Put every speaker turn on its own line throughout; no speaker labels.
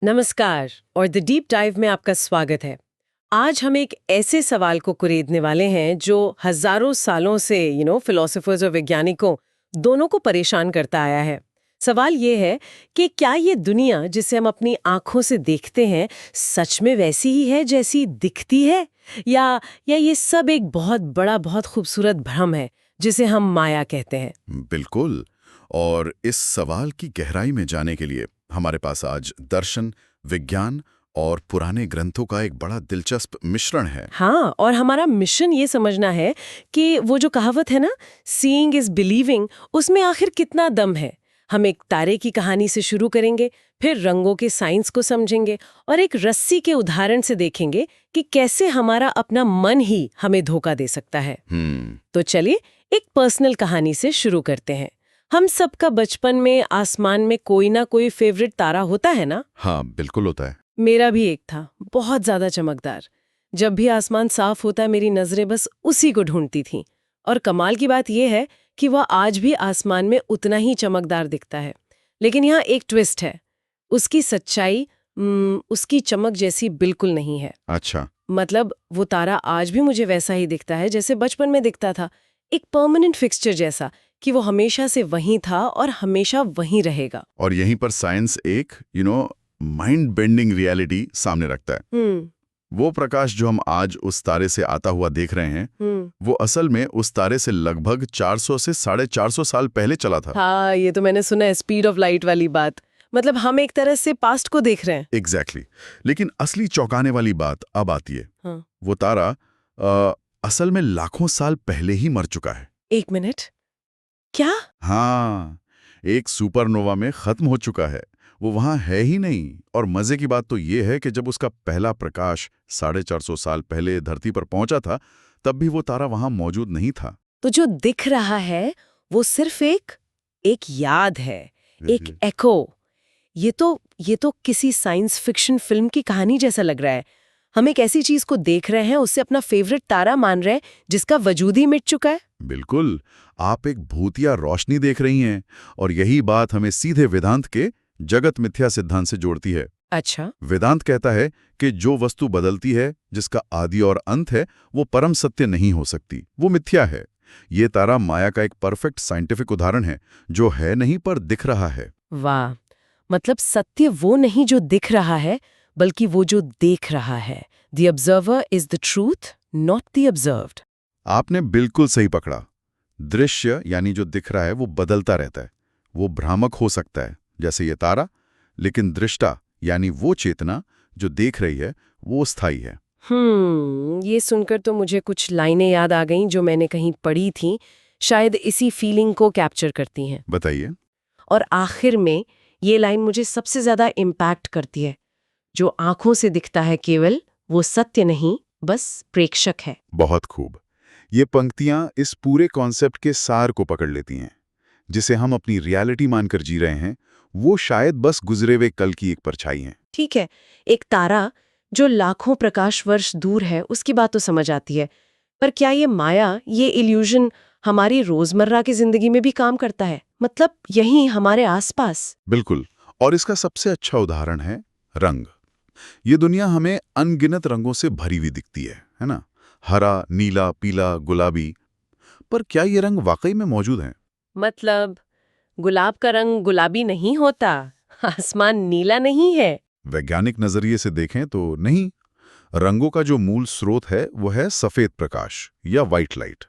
नमस्कार और the deep dive में आपका स्वागत है। आज हम एक ऐसे सवाल को कुरेदने वाले हैं जो हजारों सालों से फिलोसोफर्स और वैज्ञानिकों दोनों को परेशान करता आया है। सवाल ये है कि क्या ये दुनिया जिसे हम अपनी आंखों से देखते हैं सच में वैसी ही है जैसी दिखती है, या ये सब एक बहुत बड़ा बहुत खूबसूरत भ्रम है जिसे हम माया कहते हैं।
बिल्कुल। और इस सवाल की गहराई में जाने के लिए हमारे पास आज दर्शन, विज्ञान और पुराने ग्रंथों का एक बड़ा दिलचस्प मिश्रण है।
हाँ, और हमारा मिशन ये समझना है कि वो जो कहावत है ना, सीइंग इज बिलीविंग, उसमें आखिर कितना दम है। हम एक तारे की कहानी से शुरू करेंगे, फिर रंगों के साइंस को समझेंगे और एक रस्सी के उदाहरण से देखेंगे कि कैसे हमारा अपना मन ही हमें धोखा दे सकता है। तो चलिए एक पर्सनल कहानी से शुरू करते हैं। हम सबका बचपन में आसमान में कोई ना कोई फेवरेट तारा होता है ना?
हाँ, बिल्कुल होता है।
मेरा भी एक था, बहुत ज्यादा चमकदार। जब भी आसमान साफ होता है मेरी नजरें बस उसी को ढूंढती थीं। और कमाल की बात यह है कि वह आज भी आसमान में उतना ही चमकदार दिखता है। लेकिन यहाँ एक ट्विस्ट है, उसकी सच्चाई उसकी चमक जैसी बिल्कुल नहीं है।
अच्छा।
मतलब वो तारा आज भी मुझे वैसा ही दिखता है जैसे बचपन में दिखता था, एक परमानेंट फिक्सचर जैसा कि वो हमेशा से वहीं था और हमेशा वहीं रहेगा।
और यहीं पर साइंस एक माइंड बेंडिंग रियलिटी सामने रखता है। वो प्रकाश जो हम आज उस तारे से आता हुआ देख रहे हैं, वो असल में उस तारे से लगभग 400 से 450 साल पहले चला था।
हाँ, ये तो मैंने सुना है, स्पीड ऑफ लाइट वाली बात। मतलब हम एक तरह से पास्ट को देख रहे हैं।
एग्जैक्टली। लेकिन असली चौंकाने वाली बात अब आती है।
हाँ।
वो तारा असल में लाखों साल पहले ही मर चुका है।
एक मिनट, क्या?
हाँ, एक सुपरनोवा में खत्म हो चुका है। वो वहां है ही नहीं। और मजे की बात तो ये है कि जब उसका पहला प्रकाश 450 साल पहले धरती पर पहुंचा था, तब भी वो तारा वहां मौजूद नहीं था।
तो जो दिख रहा है वो सिर्फ एक याद है, एक एको। ये तो किसी साइंस फिक्शन फिल्म की कहानी जैसा लग रहा है। हम एक ऐसी चीज को देख रहे हैं, उससे अपना फेवरेट तारा मान रहे हैं जिसका वजूद ही मिट चुका है।
बिल्कुल। आप एक भूतिया रोशनी देख रही हैं, और यही बात हमें सीधे वेदांत के जगत मिथ्या सिद्धांत से जोड़ती है।
अच्छा।
वेदांत कहता है कि जो वस्तु बदलती है, जिसका आदि और अंत है, वो परम सत्य नहीं हो सकती, वो मिथ्या है। ये तारा माया का एक परफेक्ट साइंटिफिक उदाहरण है, जो है नहीं पर दिख रहा है।
वाह, मतलब सत्य वो नहीं जो दिख रहा है, बल्कि वो जो देख रहा है। The observer is the truth, not the observed.
आपने बिल्कुल सही पकड़ा। दृश्य यानी जो दिख रहा है वो बदलता रहता है, वो भ्रामक हो सकता है जैसे ये तारा, लेकिन दृष्टा यानी वो चेतना जो देख रही है वो स्थायी है।
ये सुनकर तो मुझे कुछ लाइनें याद आ गईं जो मैंने कहीं पढ़ी थी, शायद इसी फीलिंग को कैप्चर करती हैं।
बताइए।
और आखिर में ये लाइन मुझे सबसे ज्यादा इम्पैक्ट करती है, जो आंखों से दिखता है केवल वो सत्य नहीं, बस प्रेक्षक है।
बहुत खूब। ये पंक्तियां इस पूरे कॉन्सेप्ट के सार को पकड़ लेती हैं। जिसे हम अपनी रियलिटी मानकर जी रहे हैं, वो शायद बस गुजरे हुए कल की एक परछाई है।
ठीक है, एक तारा जो लाखों प्रकाश वर्ष दूर है उसकी बात तो समझ आती है, पर क्या ये माया, ये इल्यूजन हमारी रोजमर्रा की जिंदगी में भी काम करता है? मतलब यहीं हमारे आसपास?
बिल्कुल। और इसका सबसे अच्छा उदाहरण है रंग। ये दुनिया हमें अनगिनत रंगों से भरी हुई दिखती है ना? हरा, नीला, पीला, गुलाबी। पर क्या ये रंग वाकई में मौजूद हैं?
मतलब गुलाब का रंग गुलाबी नहीं होता, आसमान नीला नहीं है?
वैज्ञानिक नजरिए से देखें तो नहीं। रंगों का जो मूल स्रोत है वो है सफेद प्रकाश या व्हाइट लाइट।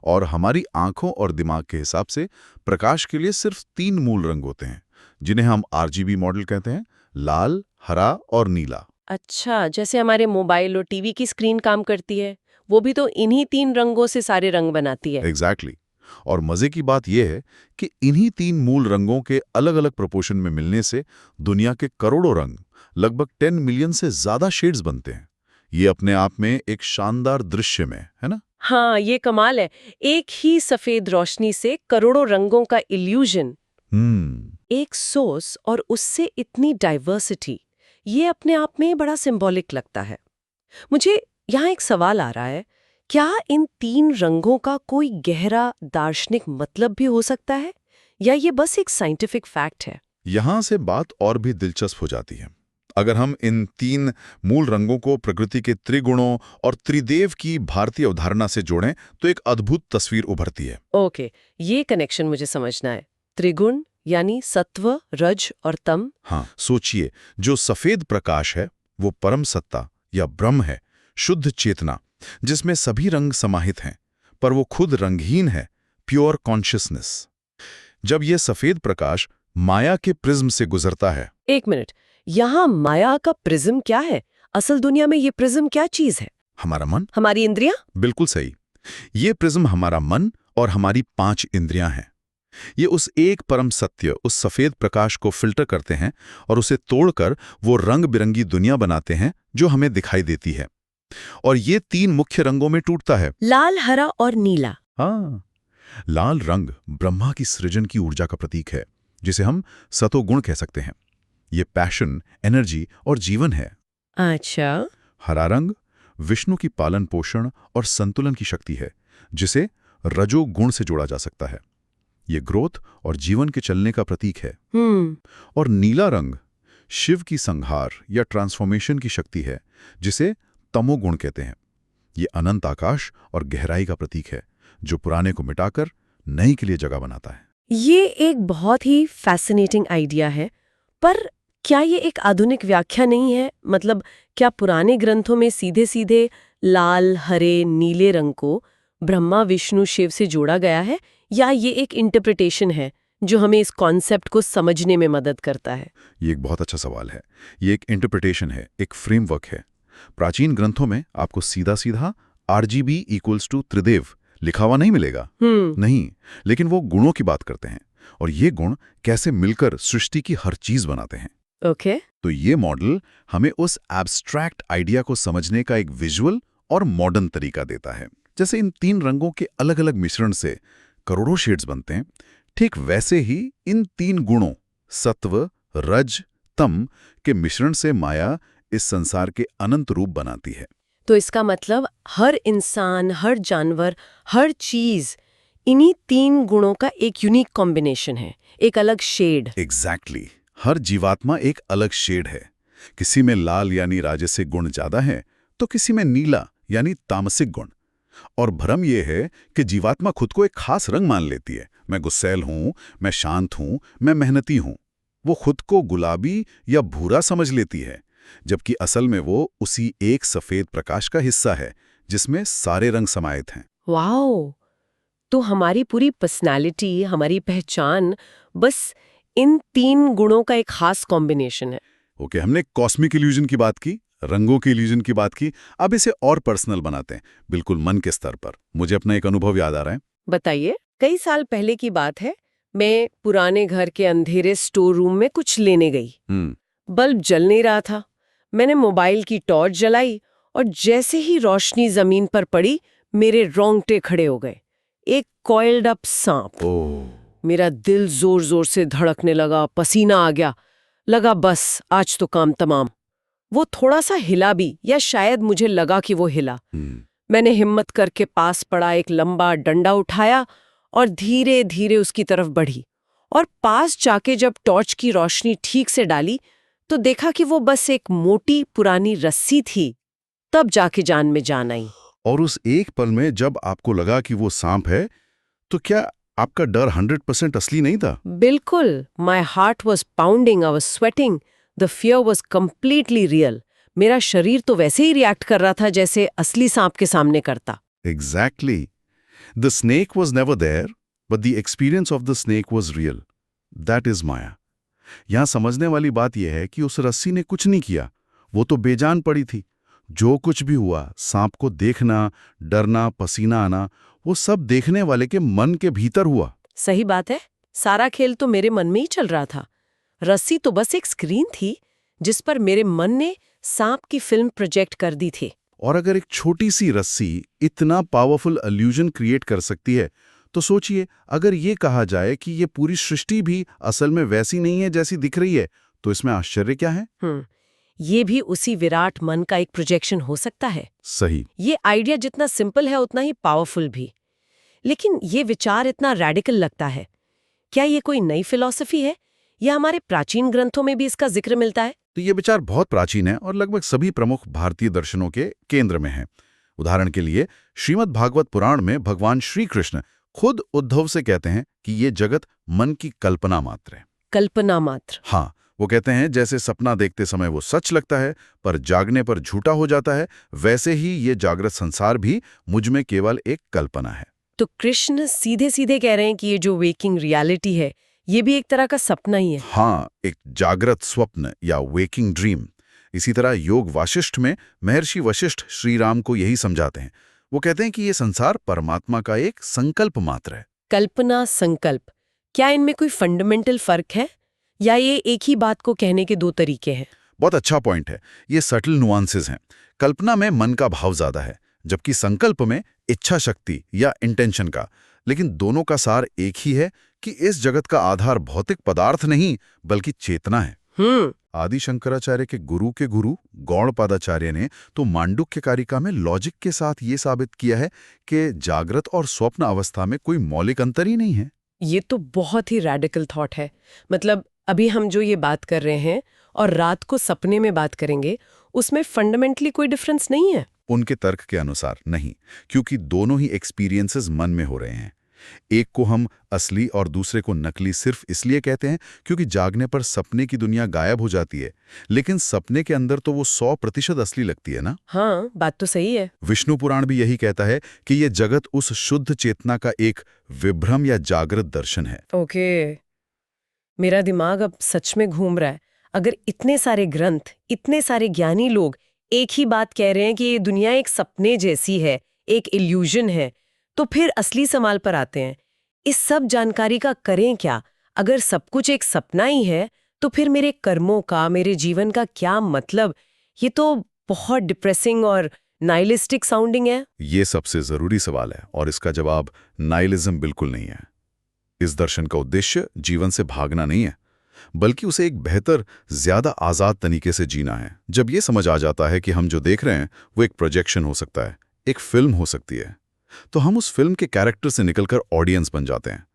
और हमारी आंखों और दिमाग के हिसाब से प्रकाश के लिए सिर्फ 3 मूल रंग होते हैं, जिन्हें हम आरजीबी मॉडल कहते हैं: लाल, हरा और नीला।
अच्छा, जैसे हमारे मोबाइल और टीवी की स्क्रीन काम करती है, वो भी तो इन्हीं 3 रंगों से सारे रंग बनाती है।
एग्जैक्टली। और मजे की बात यह है कि इन्हीं 3 मूल रंगों के अलग-अलग प्रोपोर्शन में मिलने से दुनिया के करोड़ों रंग, लगभग 10 मिलियन से ज्यादा शेड्स बनते हैं। ये अपने आप में एक शानदार दृश्य में है ना?
हाँ, ये कमाल है। एक ही सफेद रोशनी से करोड़ों रंगों का इल्यूजन, एक सोर्स और उससे इतनी डाइवर्सिटी, ये अपने आप में बड़ा सिंबॉलिक लगता है। मुझे यहाँ एक सवाल आ रहा है, क्या इन 3 रंगों का कोई गहरा दार्शनिक मतलब भी हो सकता है, या ये बस एक साइंटिफिक फैक्ट है?
यहां से बात और भी दिलचस्प हो जाती है। अगर हम इन 3 मूल रंगों को प्रकृति के त्रिगुणों और त्रिदेव की भारतीय अवधारणा से जोड़ें तो एक अद्भुत तस्वीर उभरती है।
ओके, ये कनेक्शन मुझे समझना है। त्रिगुण यानी सत्व, रज और तम।
हाँ, सोचिए, जो सफेद प्रकाश है वो परम सत्ता या ब्रह्म है, शुद्ध चेतना, जिसमें सभी रंग समाहित हैं, पर वो खुद रंगहीन है, प्योर कॉन्शियसनेस। जब ये सफेद प्रकाश माया के प्रिज्म से गुजरता है।
एक मिनट, यहाँ माया का प्रिज्म क्या है? असल दुनिया में ये प्रिज्म क्या चीज है?
हमारा मन।
हमारी इंद्रियां?
बिल्कुल सही। ये प्रिज्म हमारा मन और हमारी 5 इंद्रियां हैं। ये उस एक परम सत्य, उस सफेद प्रकाश को फिल्टर करते हैं और उसे तोड़कर वो रंग बिरंगी दुनिया बनाते हैं जो हमें दिखाई देती है। और ये 3 मुख्य रंगों में टूटता है।
लाल, हरा और नीला।
हाँ, लाल रंग ब्रह्मा की सृजन की ऊर्जा का प्रतीक है, जिसे हम सतोगुण कह सकते हैं। ये पैशन, एनर्जी और जीवन है।
अच्छा।
हरा रंग विष्णु की पालन पोषण और संतुलन की शक्ति है, जिसे रजोगुण से जोड़ा जा सकता है। ये ग्रोथ और जीवन के चलने का प्रतीक है। और नीला रंग शिव की संहार या ट्रांसफॉर्मेशन की शक्ति है, जिसे तमोगुण कहते हैं। ये अनंत आकाश और गहराई का प्रतीक है, जो पुराने को मिटाकर नई के लिए जगह बनाता है।
ये एक बहुत ही फैसिनेटिंग आइडिया है, पर क्या ये एक आधुनिक व्याख्या नहीं है? मतलब क्या पुराने ग्रंथों में सीधे सीधे लाल, हरे, नीले रंग को ब्रह्मा, विष्णु, शिव से जोड़ा गया है, या ये एक इंटरप्रिटेशन है जो हमें इस कॉन्सेप्ट को समझने में मदद करता है?
ये एक बहुत अच्छा सवाल है। ये एक इंटरप्रिटेशन है, एक फ्रेमवर्क है। प्राचीन ग्रंथों में आपको सीधा सीधा RGB = त्रिदेव लिखा हुआ नहीं मिलेगा। नहीं, लेकिन वो गुणों की बात करते हैं, और ये गुण कैसे मिलकर सृष्टि की हर चीज बनाते हैं।
ओके।
तो ये मॉडल हमें उस एब्स्ट्रैक्ट आइडिया को समझने का एक विजुअल और मॉडर्न तरीका देता है। जैसे इन 3 रंगों के अलग अलग मिश्रण से करोड़ों शेड्स बनते हैं, ठीक वैसे ही इन 3 गुणों सत्व, रज, तम के मिश्रण से माया इस संसार के अनंत रूप बनाती है।
तो इसका मतलब हर इंसान, हर जानवर, हर चीज इन्हीं 3 गुणों का एक यूनिक कॉम्बिनेशन है, एक अलग शेड।
एग्जैक्टली। हर जीवात्मा एक अलग शेड है। किसी में लाल यानी राजसिक गुण ज्यादा है, तो किसी में नीला यानी तामसिक गुण। और भ्रम यह है कि जीवात्मा खुद को एक खास रंग मान लेती है। मैं गुस्सैल हूं, मैं शांत हूं, मैं मेहनती हूं। वो खुद को गुलाबी या भूरा समझ लेती है, जबकि असल में वो उसी एक सफेद प्रकाश का हिस्सा है जिसमें सारे रंग समाहित हैं।
वाओ! तो हमारी पूरी पर्सनालिटी, हमारी पहचान बस इन 3 गुणों का एक खास कॉम्बिनेशन है।
ओके, हमने कॉस्मिक इल्यूजन की बात की, रंगों के इल्यूजन की बात की, अब इसे और पर्सनल बनाते हैं, बिल्कुल मन के स्तर पर। मुझे अपना एक अनुभव याद आ रहा है।
बताइए। कई साल पहले की बात है, मैं पुराने घर के अंधेरे स्टोर रूम में कुछ लेने गई। बल्ब जल नहीं रहा था। मैंने मोबाइल की टॉर्च जलाई और जैसे ही रोशनी जमीन पर पड़ी, मेरे रोंगटे खड़े हो गए। एक कॉइल्ड अप सांप। मेरा दिल जोर जोर से धड़कने लगा, पसीना आ गया। लगा बस आज तो काम तमाम। वो थोड़ा सा हिला भी, या शायद मुझे लगा कि वो हिला। मैंने हिम्मत करके पास पड़ा एक लंबा डंडा उठाया और धीरे धीरे उसकी तरफ बढ़ी। और पास जाके जब टॉर्च की रोशनी ठीक से डाली तो देखा कि वो बस एक मोटी पुरानी रस्सी थी। तब जाके जान में जान आई।
और उस एक पल में जब आपको लगा कि वो सांप है, तो क्या आपका डर 100% असली नहीं था?
बिल्कुल। My heart was pounding, I was sweating, the fear was completely real. मेरा शरीर तो वैसे ही रिएक्ट कर रहा था जैसे असली सांप के सामने करता।
Exactly. The snake was never there, but the experience of the snake was real. That is Maya. यहाँ समझने वाली बात यह है कि उस रस्सी ने कुछ नहीं किया, वो तो बेजान पड़ी थी। जो कुछ भी हुआ, सांप को देखना, डरना, पसीना आना, वो सब देखने वाले के मन के भीतर हुआ।
सही बात है। सारा खेल तो मेरे मन में ही चल रहा था। रस्सी तो बस एक स्क्रीन थी जिस पर मेरे मन ने सांप की फिल्म प्रोजेक्ट कर दी थी।
और अगर एक छोटी सी रस्सी इतना पावरफुल इल्यूजन क्रिएट कर सकती है, तो सोचिए अगर ये कहा जाए कि ये पूरी सृष्टि भी असल में वैसी नहीं है जैसी दिख रही है, तो इसमें आश्चर्य क्या है?
ये भी उसी विराट मन का एक प्रोजेक्शन हो सकता है।
सही।
ये आइडिया जितना सिंपल है उतना ही पावरफुल भी। लेकिन ये विचार इतना रैडिकल लगता है। क्या ये कोई नई फिलॉसफी है या हमारे प्राचीन ग्रंथों में भी इसका जिक्र मिलता है?
तो ये विचार बहुत प्राचीन है और लगभग सभी प्रमुख भारतीय दर्शनों के केंद्र में है। उदाहरण के लिए श्रीमद् भागवत पुराण में भगवान श्री कृष्ण खुद उद्धव से कहते हैं कि ये जगत मन की कल्पना मात्र है।
कल्पना मात्र।
हाँ, वो कहते हैं जैसे सपना देखते समय वो सच लगता है पर जागने पर झूठा हो जाता है, वैसे ही ये जागृत संसार भी मुझ में केवल एक कल्पना है।
तो कृष्ण सीधे सीधे कह रहे हैं कि ये जो वेकिंग रियलिटी है ये भी एक तरह का सपना ही है।
हाँ, एक जागृत स्वप्न या वेकिंग ड्रीम। इसी तरह योग वाशिष्ठ में महर्षि वशिष्ठ श्री राम को यही समझाते हैं। वो कहते हैं कि ये संसार परमात्मा का एक संकल्प मात्र है।
कल्पना, संकल्प, क्या इनमें कोई फंडामेंटल फर्क है या ये एक ही बात को कहने के दो तरीके हैं?
बहुत अच्छा पॉइंट है। ये सटल नुआंसेस हैं। कल्पना में मन का भाव ज्यादा है, जबकि संकल्प में इच्छा शक्ति या इंटेंशन का। लेकिन दोनों का सार एक ही है कि इस जगत का आधार भौतिक पदार्थ नहीं बल्कि चेतना है। आदि शंकराचार्य के गुरु गौड़पादाचार्य ने तो मांडुक्य कारिका में लॉजिक के साथ ये साबित किया है कि जागृत और स्वप्न अवस्था में कोई मौलिक अंतर ही नहीं है।
ये तो बहुत ही रैडिकल थॉट है। मतलब अभी हम जो ये बात कर रहे हैं और रात को सपने में बात करेंगे, उसमें फंडामेंटली कोई डिफरेंस नहीं है।
उनके तर्क के अनुसार नहीं, क्योंकि दोनों ही एक्सपीरियंसेस मन में हो रहे हैं। एक को हम असली और दूसरे को नकली सिर्फ इसलिए कहते हैं क्योंकि जागने पर सपने की दुनिया गायब हो जाती है, लेकिन सपने के अंदर तो वो 100% असली लगती है ना।
हाँ, बात तो सही है।
विष्णु पुराण भी यही कहता है कि ये जगत उस शुद्ध चेतना का एक विभ्रम या जागृत दर्शन है।
ओके, मेरा दिमाग अब सच में घूम रहा है। अगर इतने सारे ग्रंथ, इतने सारे ज्ञानी लोग एक ही बात कह रहे हैं कि ये दुनिया एक सपने जैसी है, एक इल्यूजन है, तो फिर असली सवाल पर आते हैं, इस सब जानकारी का करें क्या? अगर सब कुछ एक सपना ही है तो फिर मेरे कर्मों का, मेरे जीवन का क्या मतलब? ये तो बहुत डिप्रेसिंग और नाइलिस्टिक साउंडिंग है।
ये सबसे जरूरी सवाल है और इसका जवाब नाइलिज्म बिल्कुल नहीं है। इस दर्शन का उद्देश्य जीवन से भागना नहीं है, बल्कि उसे एक बेहतर, ज्यादा आजाद तरीके से जीना है। जब ये समझ आ जाता है कि हम जो देख रहे हैं वो एक प्रोजेक्शन हो सकता है, एक फिल्म हो सकती है, तो हम उस फिल्म के कैरेक्टर से निकलकर ऑडियंस बन जाते हैं।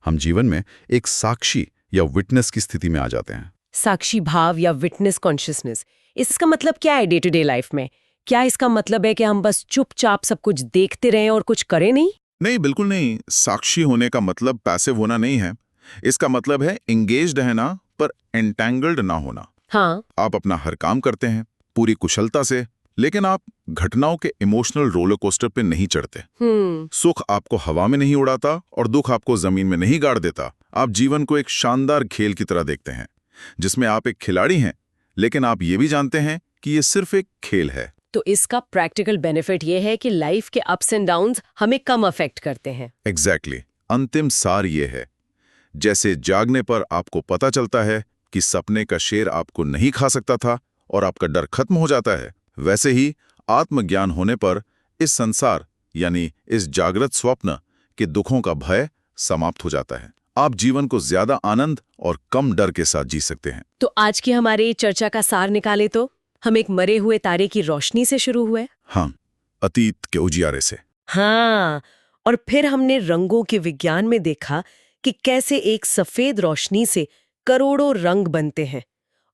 हम जीवन में एक साक्षी या विटनेस की स्थिति में आ जाते हैं।
साक्षी भाव या विटनेस कॉन्शियसनेस, इसका मतलब क्या है डे टू डे लाइफ में? क्या इसका मतलब है कि हम बस चुपचाप सब कुछ देखते रहें और कुछ करें नहीं?
नहीं, बिल्कुल नहीं। साक्षी होने का मतलब पैसिव होना नहीं है। इसका मतलब है एंगेज्ड रहना पर एंटैंगल्ड ना होना।
हाँ,
आप अपना हर काम करते हैं पूरी कुशलता से, लेकिन आप घटनाओं के इमोशनल रोलर कोस्टर पे नहीं चढ़ते। सुख आपको हवा में नहीं उड़ाता और दुख आपको जमीन में नहीं गाड़ देता। आप जीवन को एक शानदार खेल की तरह देखते हैं जिसमें आप एक खिलाड़ी हैं, लेकिन आप ये भी जानते हैं कि ये सिर्फ एक खेल है।
तो इसका प्रैक्टिकल बेनिफिट ये है कि लाइफ के अप्स एंड डाउन्स हमें कम अफेक्ट करते हैं।
एग्जैक्टली। अंतिम सार ये है, जैसे जागने पर आपको पता चलता है कि सपने का शेर आपको नहीं खा सकता था और आपका डर खत्म हो जाता है, वैसे ही आत्मज्ञान होने पर इस संसार यानी इस जागृत स्वप्न के दुखों का भय समाप्त हो जाता है। आप जीवन को ज्यादा आनंद और कम डर के साथ जी सकते हैं।
तो आज की हमारे चर्चा का सार निकाले तो हम एक मरे हुए तारे की रोशनी से शुरू हुए।
हाँ, अतीत के उजियारे से।
हाँ, और फिर हमने रंगों के विज्ञान में देखा कि कैसे एक सफेद रोशनी से करोड़ों रंग बनते हैं,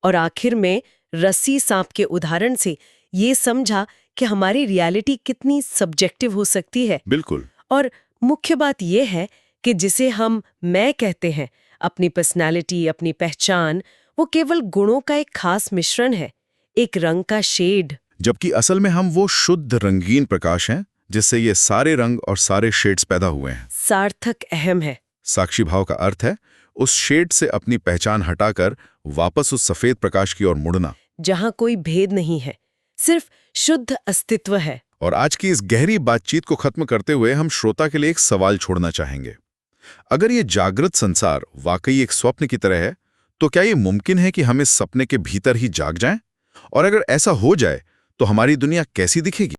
और आखिर में रस्सी सांप के उदाहरण से ये समझा कि हमारी रियलिटी कितनी सब्जेक्टिव हो सकती है।
बिल्कुल।
और मुख्य बात यह है कि जिसे हम मैं कहते हैं, अपनी पर्सनालिटी, अपनी पहचान, वो केवल गुणों का एक खास मिश्रण है, एक रंग का शेड।
जबकि असल में हम वो शुद्ध रंगीन प्रकाश हैं जिससे ये सारे रंग और सारे शेड्स पैदा हुए हैं।
सार्थक अहम है।
साक्षी भाव का अर्थ है उस शेड से अपनी पहचान हटाकर वापस उस सफेद प्रकाश की ओर मुड़ना,
जहां कोई भेद नहीं है, सिर्फ शुद्ध अस्तित्व है।
और आज की इस गहरी बातचीत को खत्म करते हुए हम श्रोता के लिए एक सवाल छोड़ना चाहेंगे। अगर ये जागृत संसार वाकई एक स्वप्न की तरह है, तो क्या ये मुमकिन है कि हम इस सपने के भीतर ही जाग जाएं? और अगर ऐसा हो जाए तो हमारी दुनिया कैसी दिखेगी?